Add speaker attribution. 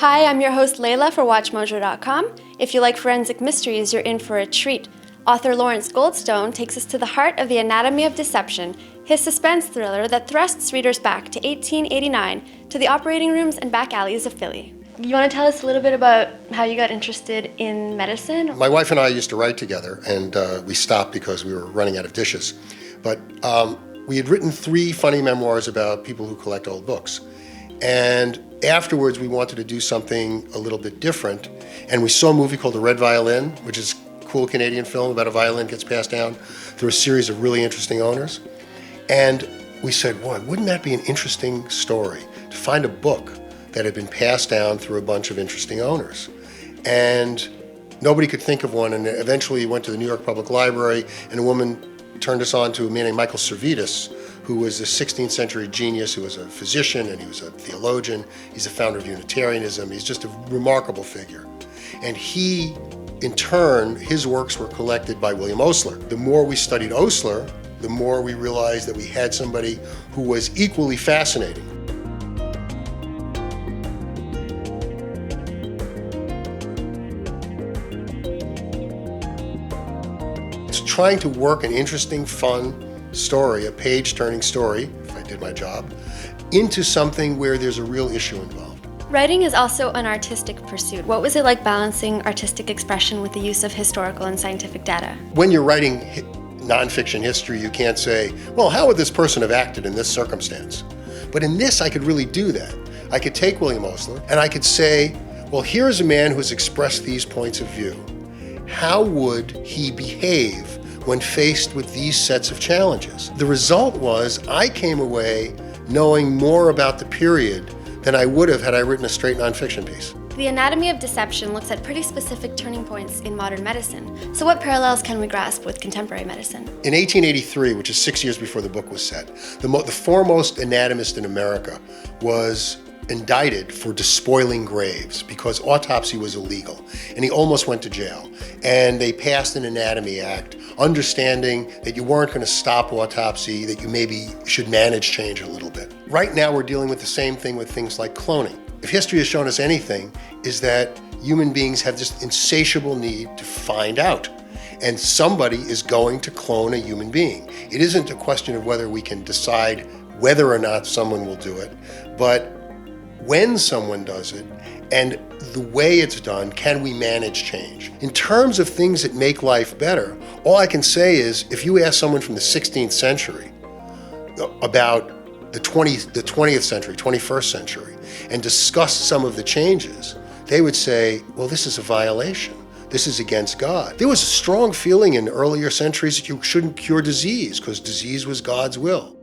Speaker 1: Hi, I'm your host Layla for WatchMojo.com. If you like forensic mysteries, you're in for a treat. Author Lawrence Goldstone takes us to the heart of The Anatomy of Deception, his suspense thriller that thrusts readers back to 1889 to the operating rooms and back alleys of Philly. You want to tell us a little bit about how you got interested in medicine?
Speaker 2: My wife and I used to write together, and we stopped because we were running out of dishes. But we had written 3 funny memoirs about people who collect old books. And afterwards, we wanted to do something a little bit different. And we saw a movie called The Red Violin, which is a cool Canadian film about a violin gets passed down through a series of really interesting owners. And we said, boy, wouldn't that be an interesting story to find a book that had been passed down through a bunch of interesting owners? And nobody could think of one. And eventually we went to the New York Public Library, and a woman turned us on to a man named Michael Servetus, who was a 16th century genius, who was a physician and he was a theologian. He's the founder of Unitarianism. He's just a remarkable figure. And he, in turn, his works were collected by William Osler. The more we studied Osler, the more we realized that we had somebody who was equally fascinating. It's trying to work an interesting, fun story, a page-turning story, if I did my job, into something where there's a real issue involved.
Speaker 1: Writing is also an artistic pursuit. What was it like balancing artistic expression with the use of historical and scientific data?
Speaker 2: When you're writing nonfiction history, you can't say, well, how would this person have acted in this circumstance? But in this, I could really do that. I could take William Osler and I could say, well, here's a man who's expressed these points of view. How would he behave when faced with these sets of challenges? The result was I came away knowing more about the period than I would have had I written a straight nonfiction piece.
Speaker 1: The Anatomy of Deception looks at pretty specific turning points in modern medicine. So what parallels can we grasp with contemporary medicine?
Speaker 2: In 1883, which is 6 years before the book was set, the foremost anatomist in America was indicted for despoiling graves because autopsy was illegal, and he almost went to jail. And they passed an Anatomy Act, understanding that you weren't going to stop autopsy, that you maybe should manage change a little bit. Right now we're dealing with the same thing with things like cloning. If history has shown us anything, is that human beings have this insatiable need to find out. And somebody is going to clone a human being. It isn't a question of whether we can decide whether or not someone will do it, but when someone does it, and the way it's done, can we manage change? In terms of things that make life better, all I can say is, if you ask someone from the 16th century about the 20th century, 21st century, and discuss some of the changes, they would say, well, this is a violation. This is against God. There was a strong feeling in earlier centuries that you shouldn't cure disease because disease was God's will.